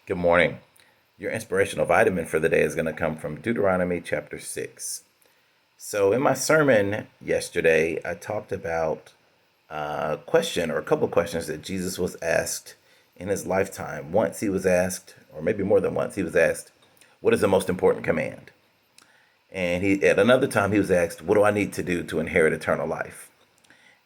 Good morning. Your inspirational vitamin for the day is going to come from Deuteronomy chapter 6. So, in my sermon yesterday, I talked about a question or a couple of questions that Jesus was asked in his lifetime. Once he was asked, or maybe more than once, he was asked, "What is the most important command?" And at another time, he was asked, "What do I need to do to inherit eternal life?"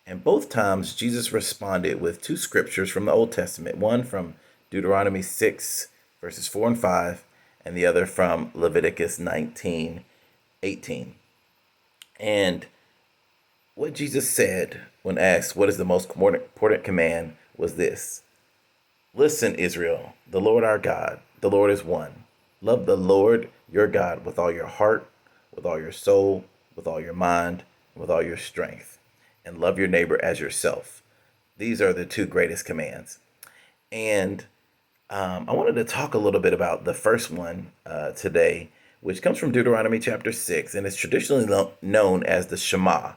And both times, Jesus responded with two scriptures from the Old Testament, one from Deuteronomy 6, verses 4 and 5, and the other from Leviticus 19:18. And what Jesus said when asked, "What is the most important command?" was this: "Listen, Israel, the Lord our God, the Lord is one. Love the Lord your God with all your heart, with all your soul, with all your mind, and with all your strength. And love your neighbor as yourself. These are the two greatest commands." And I wanted to talk a little bit about the first one today, which comes from Deuteronomy chapter 6, and it's traditionally known as the Shema.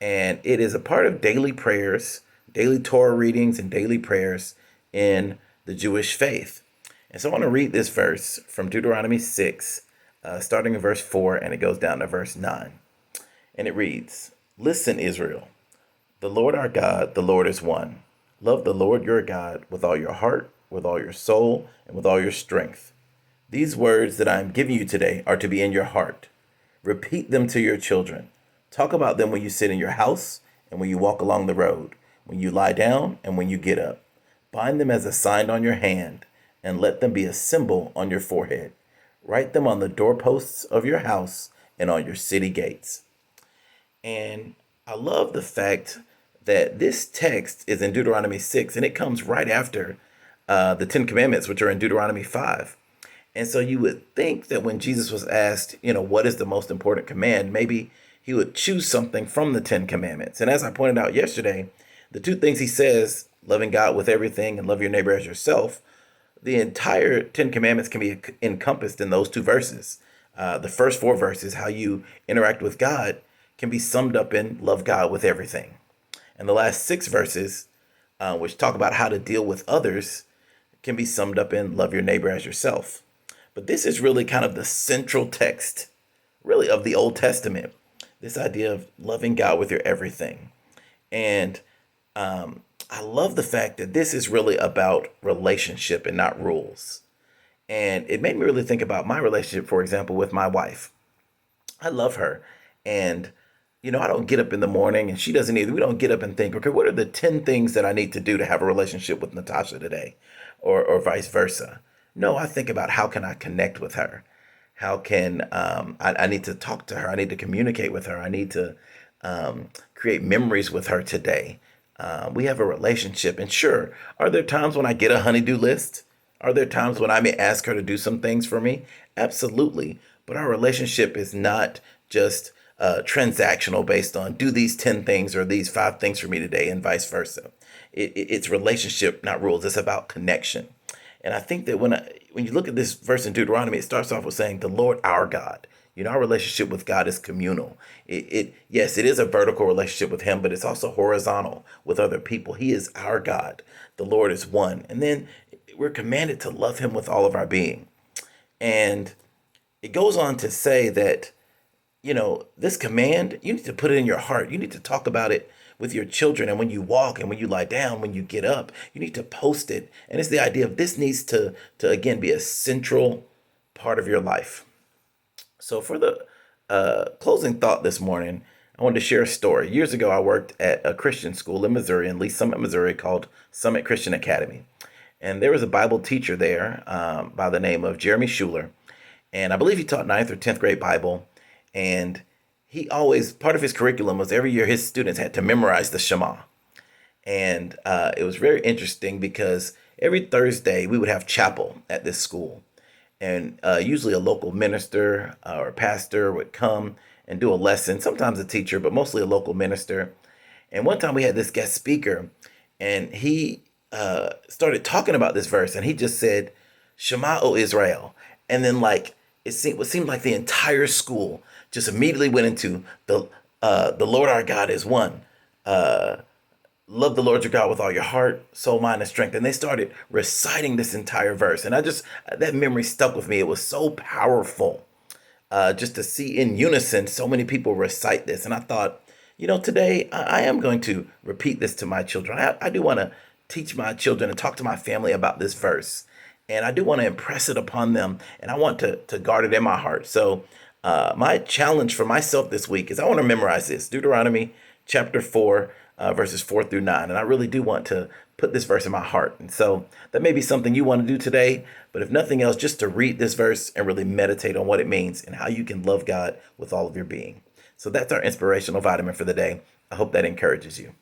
And it is a part of daily prayers, daily Torah readings, and daily prayers in the Jewish faith. And so I want to read this verse from Deuteronomy 6, starting in verse 4, and it goes down to verse 9. And it reads, "Listen, Israel, the Lord our God, the Lord is one. Love the Lord your God with all your heart, with all your soul, and with all your strength. These words that I am giving you today are to be in your heart. Repeat them to your children. Talk about them when you sit in your house and when you walk along the road, when you lie down and when you get up. Bind them as a sign on your hand, and let them be a symbol on your forehead. Write them on the doorposts of your house and on your city gates." And I love the fact that this text is in Deuteronomy 6, and it comes right after the Ten Commandments, which are in Deuteronomy 5. And so you would think that when Jesus was asked, what is the most important command, maybe he would choose something from the Ten Commandments. And as I pointed out yesterday, the two things he says, loving God with everything and love your neighbor as yourself, the entire Ten Commandments can be encompassed in those two verses. The first four verses, how you interact with God, can be summed up in love God with everything. And the last six verses, which talk about how to deal with others, can be summed up in love your neighbor as yourself. But this is really kind of the central text, really, of the Old Testament. This idea of loving God with your everything. And I love the fact that this is really about relationship and not rules. And it made me really think about my relationship, for example, with my wife. I love her. And, I don't get up in the morning and she doesn't either. We don't get up and think, okay, what are the 10 things that I need to do to have a relationship with Natasha today? Or vice versa. No, I think about how can I connect with her? How can I need to talk to her? I need to communicate with her. I need to create memories with her today. We have a relationship. And sure, are there times when I get a honeydew list? Are there times when I may ask her to do some things for me? Absolutely. But our relationship is not just transactional based on do these 10 things or these 5 things for me today and vice versa. It's relationship, not rules. It's about connection. And I think that when you look at this verse in Deuteronomy, it starts off with saying the Lord our God. Our relationship with God is communal. Yes, it is a vertical relationship with Him, but it's also horizontal with other people. He is our God. The Lord is one. And then we're commanded to love Him with all of our being. And it goes on to say that, this command, you need to put it in your heart. You need to talk about it with your children. And when you walk and when you lie down, when you get up, you need to post it. And it's the idea of this needs to again, be a central part of your life. So for the closing thought this morning, I wanted to share a story. Years ago, I worked at a Christian school in Missouri, in Lee Summit, Missouri, called Summit Christian Academy. And there was a Bible teacher there by the name of Jeremy Schuler. And I believe he taught ninth or 10th grade Bible. And he always, part of his curriculum was every year his students had to memorize the Shema. And it was very interesting because every Thursday we would have chapel at this school. And usually a local minister or pastor would come and do a lesson, sometimes a teacher, but mostly a local minister. And one time we had this guest speaker, and he started talking about this verse, and he just said, "Shema, O Israel." And then it seemed like the entire school just immediately went into the Lord our God is one. love the Lord your God with all your heart, soul, mind, and strength. And they started reciting this entire verse. And that memory stuck with me. It was so powerful just to see in unison so many people recite this. And I thought, today I am going to repeat this to my children. I do want to teach my children and talk to my family about this verse. And I do want to impress it upon them. And I want to guard it in my heart. So my challenge for myself this week is I want to memorize this Deuteronomy chapter 4, verses 4 through 9. And I really do want to put this verse in my heart. And so that may be something you want to do today. But if nothing else, just to read this verse and really meditate on what it means and how you can love God with all of your being. So that's our inspirational vitamin for the day. I hope that encourages you.